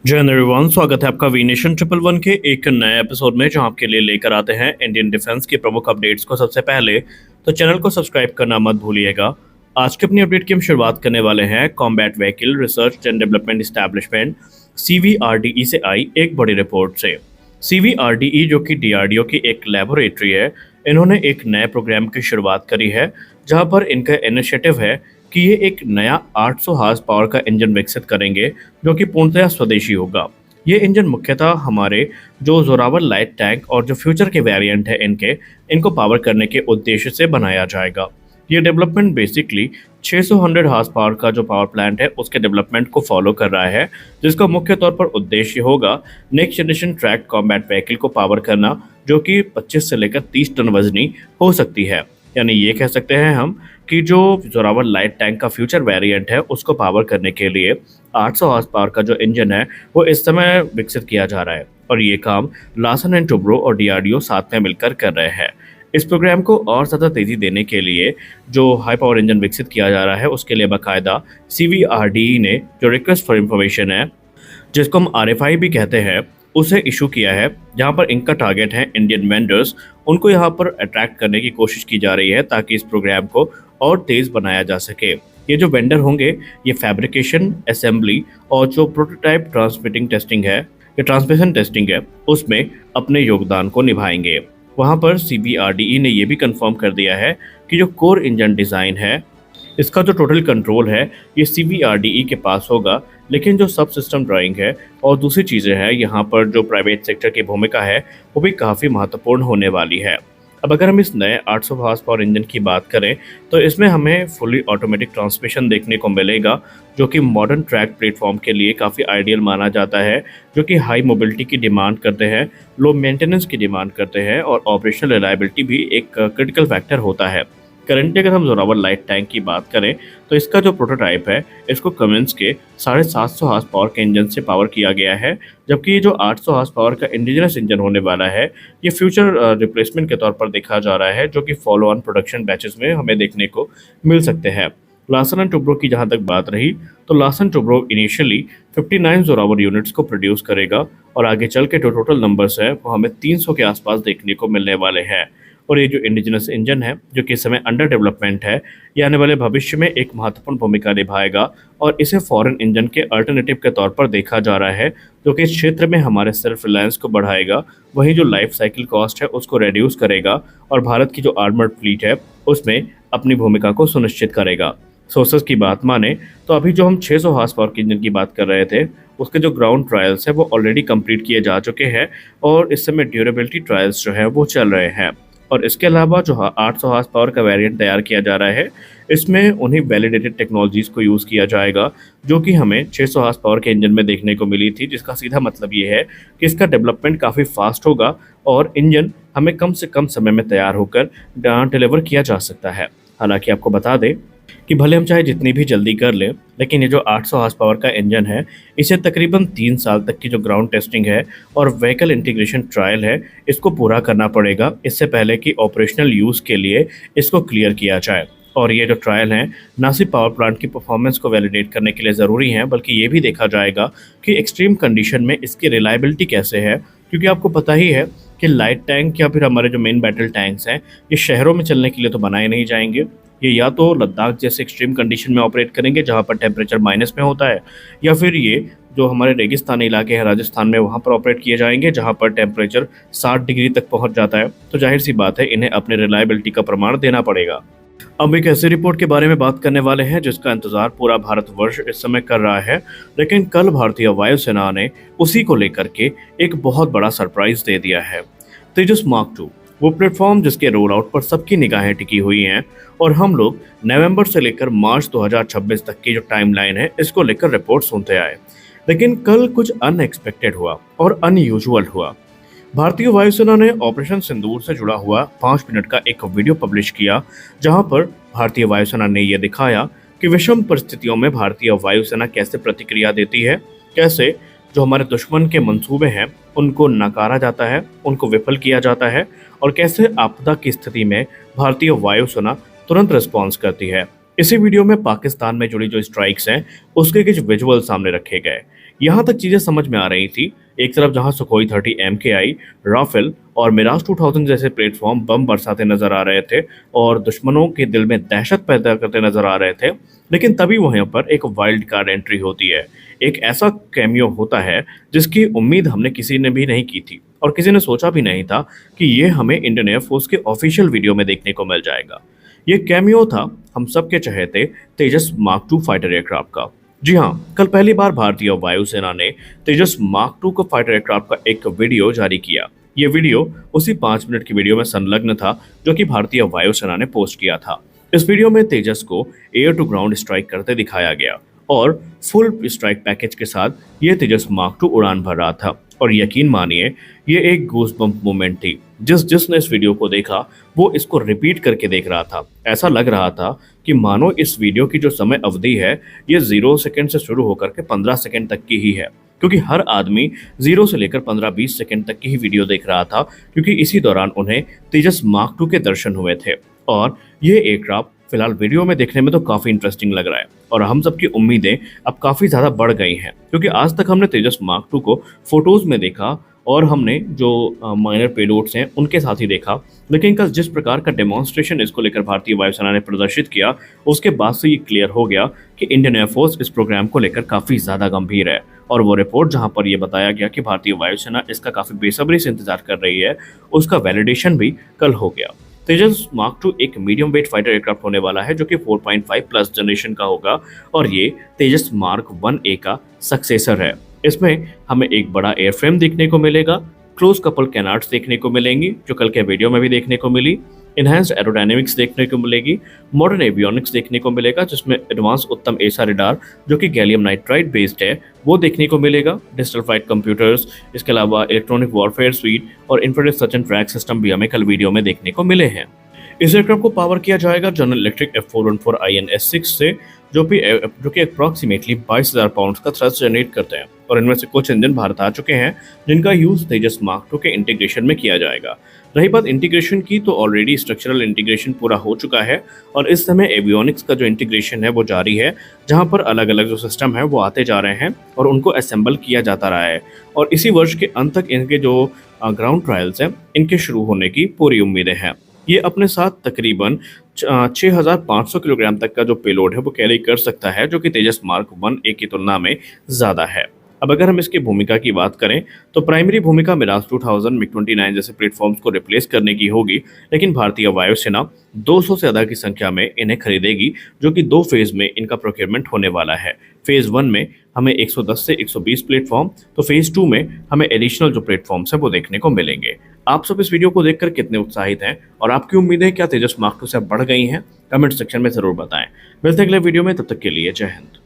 जय हिंद एवरीवन, स्वागत है आपका वी नेशन ट्रिपल वन के एक नए एपिसोड में, जहां आपके लिए लेकर आते हैं इंडियन डिफेंस की प्रमुख अपडेट्स को सबसे पहले। तो चैनल को सब्सक्राइब करना मत भूलिएगा। आज की अपनी अपडेट की हम शुरुआत करने वाले हैं combat vehicle research and development establishment CVRDE से आई एक बड़ी रिपोर्ट से। CVRDE जो कि DRDO की एक लेबोरेटरी है, इन्होंने एक नए प्रोग्राम की शुरुआत करी है, जहां पर इनका इनिशिएटिव है कि ये एक नया 800 हार्स पावर का इंजन विकसित करेंगे, जो कि पूर्णतः स्वदेशी होगा। ये इंजन मुख्यतः हमारे जो जोरावर लाइट टैंक और जो फ्यूचर के वेरिएंट है इनको पावर करने के उद्देश्य से बनाया जाएगा। ये डेवलपमेंट बेसिकली 600 हार्स पावर का जो पावर प्लांट है उसके डेवलपमेंट को फॉलो कर रहा है, जिसका मुख्य तौर पर उद्देश्य होगा next generation track combat vehicle को पावर करना, जो कि 25 से लेकर 30 टन वजनी हो सकती है। यानी ये कह सकते हैं हम कि जो जोरावर लाइट टैंक का फ्यूचर वेरिएंट है उसको पावर करने के लिए 800 हॉर्स पावर का जो इंजन है वो इस समय विकसित किया जा रहा है, और ये काम लार्सन एंड टुब्रो और DRDO साथ में मिलकर कर रहे हैं। इस प्रोग्राम को और ज़्यादा तेज़ी देने के लिए जो हाई पावर इंजन विकसित किया जा रहा है उसके लिए बाकायदा CVRDE ने जो रिक्वेस्ट फॉर इंफॉर्मेशन है, जिसको हम RFI भी कहते हैं, उसे इशू किया है, जहां पर इनका टारगेट है इंडियन वेंडर्स। उनको यहां पर अट्रैक्ट करने की कोशिश की जा रही है ताकि इस प्रोग्राम को और तेज़ बनाया जा सके। ये जो वेंडर होंगे ये फैब्रिकेशन, असेंबली और जो प्रोटोटाइप ट्रांसमिटिंग टेस्टिंग है या ट्रांसमिशन टेस्टिंग है उसमें अपने योगदान को निभाएंगे। वहां पर CVRDE ने यह भी कंफर्म कर दिया है कि जो कोर इंजन डिज़ाइन है इसका जो टोटल कंट्रोल है ये CVRDE के पास होगा, लेकिन जो सब सिस्टम ड्राइंग है और दूसरी चीज़ें हैं, यहाँ पर जो प्राइवेट सेक्टर की भूमिका है वो भी काफ़ी महत्वपूर्ण होने वाली है। अब अगर हम इस नए 800 हॉर्स पावर इंजन की बात करें तो इसमें हमें फुली ऑटोमेटिक ट्रांसमिशन देखने को मिलेगा, जो कि मॉडर्न ट्रैक प्लेटफॉर्म के लिए काफ़ी आइडियल माना जाता है, जो कि हाई मोबिलिटी की डिमांड करते हैं, लो मेंटेनेंस की डिमांड करते हैं और ऑपरेशनल रिलायबिलिटी भी एक क्रिटिकल फैक्टर होता है। करंटली अगर हम जोरावर लाइट टैंक की बात करें तो इसका जो प्रोटोटाइप है इसको कमेंस के 750 हॉर्स पावर के इंजन से पावर किया गया है, जबकि ये जो 800 हॉर्स पावर का इंडिजिनस इंजन होने वाला है ये फ्यूचर रिप्लेसमेंट के तौर पर देखा जा रहा है, जो कि फॉलो ऑन प्रोडक्शन बैचेस में हमें देखने को मिल सकते हैं। लार्सन एंड टुब्रो की जहाँ तक बात रही तो Larsen Toubro initially 59 Zorawar units को प्रोड्यूस करेगा, और आगे चल के जो टोटल नंबर्स है वो हमें 300 के आसपास देखने को मिलने वाले हैं। और ये जो इंडिजिनस इंजन है जो कि इस समय अंडर डेवलपमेंट है, ये आने वाले भविष्य में एक महत्वपूर्ण भूमिका निभाएगा, और इसे फॉरेन इंजन के अल्टरनेटिव के तौर पर देखा जा रहा है, जो कि इस क्षेत्र में हमारे सेल्फ रिलायंस को बढ़ाएगा, वहीं जो लाइफ साइकिल कॉस्ट है उसको रिड्यूस करेगा और भारत की जो आर्मर्ड फ्लीट है उसमें अपनी भूमिका को सुनिश्चित करेगा। सोर्सेस की बात माने तो अभी जो हम 600 हॉर्स पावर के इंजन की बात कर रहे थे उसके जो ग्राउंड ट्रायल्स है वो ऑलरेडी कंप्लीट किए जा चुके हैं, और इस समय ड्यूरेबिलिटी ट्रायल्स जो है वो चल रहे हैं। और इसके अलावा जो 800 हॉर्स पावर का वेरिएंट तैयार किया जा रहा है इसमें उन्हीं वैलिडेटेड टेक्नोलॉजीज़ को यूज़ किया जाएगा जो कि हमें 600 हॉर्स पावर के इंजन में देखने को मिली थी, जिसका सीधा मतलब ये है कि इसका डेवलपमेंट काफ़ी फास्ट होगा और इंजन हमें कम से कम समय में तैयार होकर डिलीवर किया जा सकता है। हालांकि आपको बता दें कि भले हम चाहे जितनी भी जल्दी कर लें, लेकिन ये जो 800 हॉर्स पावर का इंजन है इसे तकरीबन 3 साल तक की जो ग्राउंड टेस्टिंग है और व्हीकल इंटीग्रेशन ट्रायल है इसको पूरा करना पड़ेगा, इससे पहले कि ऑपरेशनल यूज़ के लिए इसको क्लियर किया जाए। और ये जो ट्रायल हैं ना सिर्फ पावर प्लांट की परफॉर्मेंस को वैलिडेट करने के लिए ज़रूरी हैं, बल्कि ये भी देखा जाएगा कि एक्सट्रीम कंडीशन में इसकी रिलायबिलिटी कैसे है, क्योंकि आपको पता ही है कि लाइट टैंक या फिर हमारे जो मेन बैटल टैंक्स हैं ये शहरों में चलने के लिए तो बनाए नहीं जाएंगे। ये या तो लद्दाख जैसे एक्सट्रीम कंडीशन में ऑपरेट करेंगे जहाँ पर टेम्परेचर माइनस में होता है, या फिर ये जो हमारे रेगिस्तानी इलाके हैं राजस्थान में वहाँ पर ऑपरेट किए जाएंगे जहाँ पर टेम्परेचर 60 डिग्री तक पहुँच जाता है। तो जाहिर सी बात है इन्हें अपने रिलायबिलिटी का प्रमाण देना पड़ेगा। अब एक ऐसी रिपोर्ट के बारे में बात करने वाले हैं जिसका इंतजार पूरा भारतवर्ष इस समय कर रहा है, लेकिन कल भारतीय वायुसेना ने उसी को लेकर के एक बहुत बड़ा सरप्राइज दे दिया है। तेजस मार्क 2 वो प्लेटफॉर्म जिसके रोल आउट पर सबकी निगाहें टिकी हुई हैं, और हम लोग नवंबर से लेकर मार्च 2026 तक की जो टाइमलाइन है इसको लेकर रिपोर्ट सुनते आए, लेकिन कल कुछ अनएक्सपेक्टेड हुआ और अनयूजुअल हुआ। भारतीय वायुसेना ने ऑपरेशन सिंदूर से जुड़ा हुआ 5 मिनट का एक वीडियो पब्लिश किया, जहां पर भारतीय वायुसेना ने यह दिखाया कि विषम परिस्थितियों में भारतीय वायुसेना कैसे प्रतिक्रिया देती है, कैसे जो हमारे दुश्मन के मंसूबे हैं उनको नकारा जाता है, उनको विफल किया जाता है, और कैसे आपदा की स्थिति में भारतीय वायुसेना तुरंत रिस्पॉन्स करती है। इसी वीडियो में पाकिस्तान में जुड़ी जो स्ट्राइक्स हैं उसके कुछ विजुअल सामने रखे गए। यहाँ तक चीजें समझ में आ रही थी। एक तरफ जहां सुखोई 30 MKI, राफेल और मिराज 2000 जैसे प्लेटफॉर्म बम बरसाते नजर आ रहे थे और दुश्मनों के दिल में दहशत पैदा करते नजर आ रहे थे, लेकिन तभी वहीं पर एक वाइल्ड कार्ड एंट्री होती है। एक ऐसा कैमियो होता है जिसकी उम्मीद हमने किसी ने भी नहीं की थी और किसी ने सोचा भी नहीं था कि ये हमें इंडियन एयरफोर्स के ऑफिशियल वीडियो में देखने को मिल जाएगा। ये कैमियो था हम सबके चहेते तेजस मार्क 2 फाइटर एयरक्राफ्ट का। जी हाँ, कल पहली बार भारतीय वायुसेना ने तेजस मार्क 2 को फाइटर एयरक्राफ्ट का एक वीडियो जारी किया। ये वीडियो उसी 5 मिनट की वीडियो में संलग्न था जो कि भारतीय वायुसेना ने पोस्ट किया था। इस वीडियो में तेजस को एयर टू ग्राउंड स्ट्राइक करते दिखाया गया और फुल स्ट्राइक पैकेज के साथ ये तेजस मार्क 2 उड़ान भर रहा था। और यकीन मानिए ये एक गूज़बम्प मोमेंट थी। जिसने इस वीडियो को देखा वो इसको रिपीट करके देख रहा था। ऐसा लग रहा था कि मानो इस वीडियो की जो समय अवधि है ये 0 सेकंड से शुरू होकर के 15 सेकंड तक की ही है, क्योंकि हर आदमी 0 से लेकर 15-20 सेकंड तक की ही वीडियो देख रहा था, क्योंकि इसी दौरान उन्हें तेजस मार्क 2 के दर्शन हुए थे। और ये एयरक्राफ्ट फिलहाल वीडियो में देखने में तो काफी इंटरेस्टिंग लग रहा है और हम सबकी उम्मीदें अब काफी ज्यादा बढ़ गई हैं, क्योंकि आज तक हमने तेजस मार्क 2 को फोटोज में देखा और हमने जो माइनर पेलोड्स हैं उनके साथ ही देखा, लेकिन कल जिस प्रकार का डेमोन्स्ट्रेशन इसको लेकर भारतीय वायुसेना ने प्रदर्शित किया उसके बाद से ये क्लियर हो गया कि इंडियन एयरफोर्स इस प्रोग्राम को लेकर काफी ज्यादा गंभीर है। और वो रिपोर्ट जहां पर यह बताया गया कि भारतीय वायुसेना इसका काफी बेसब्री से इंतजार कर रही है, उसका वैलिडेशन भी कल हो गया। तेजस मार्क 2 एक मीडियम वेट फाइटर एयरक्राफ्ट होने वाला है जो कि 4.5 प्लस जनरेशन का होगा और ये तेजस मार्क 1A का सक्सेसर है। इसमें हमें एक बड़ा एयरफ्रेम देखने को मिलेगा, क्लोज कपल कैनार्ड्स देखने को मिलेंगी जो कल के वीडियो में भी देखने को मिली, इनहैंस्ड एरोडायनेमिक्स देखने को मिलेगी, मॉडर्न एवियोनिक्स देखने को मिलेगा जिसमें एडवांस उत्तम एसा रडार जो कि गैलियम नाइट्राइड बेस्ड है वो देखने को मिलेगा, डिजिटल फ्लाइट कंप्यूटर्स, इसके अलावा इलेक्ट्रॉनिक वॉरफेयर स्वीट और infrared search and track system भी हमें कल वीडियो में देखने को मिले हैं। इस एयरक्राफ्ट को पावर किया जाएगा जनरल इलेक्ट्रिक F414 INS6 से जो कि अप्रॉक्सीमेटली 22,000 पाउंड का थ्रस्ट जनरेट करते हैं और इनमें से कुछ इंजन भारत आ चुके हैं जिनका यूज तेजस मार्क 2 के इंटीग्रेशन में किया जाएगा। रही बात इंटीग्रेशन की, तो ऑलरेडी स्ट्रक्चरल इंटीग्रेशन पूरा हो चुका है और इस समय एवियोनिक्स का जो इंटीग्रेशन है वो जारी है, जहां पर अलग अलग जो सिस्टम है वो आते जा रहे हैं और उनको असेंबल किया जाता रहा है और इसी वर्ष के अंत तक इनके जो ग्राउंड ट्रायल्स हैं इनके शुरू होने की पूरी उम्मीदें हैं। ये अपने साथ तकरीबन 6,500 किलोग्राम तक का जो पेलोड है वो कैरी कर सकता है, जो कि तेजस मार्क 1A की तुलना में ज़्यादा है। अब अगर हम इसकी भूमिका की बात करें तो प्राइमरी भूमिका मिराज 2000 MiG-29 जैसे प्लेटफॉर्म्स को रिप्लेस करने की होगी, लेकिन भारतीय वायुसेना 200 से ज़्यादा की संख्या में इन्हें खरीदेगी, जो कि 2 फेज़ में इनका प्रोक्योरमेंट होने वाला है। फेज़ 1 में हमें 110 से 120 प्लेटफॉर्म, तो फेज़ 2 में हमें एडिशनल जो प्लेटफॉर्म्स हैं वो देखने को मिलेंगे। आप सब इस वीडियो को देखकर कितने उत्साहित हैं और आपकी उम्मीदें क्या तेजस मार्क 2 से बढ़ गई हैं? कमेंट सेक्शन में ज़रूर बताएं। मिलते हैं अगले वीडियो में, तब तक के लिए जय हिंद।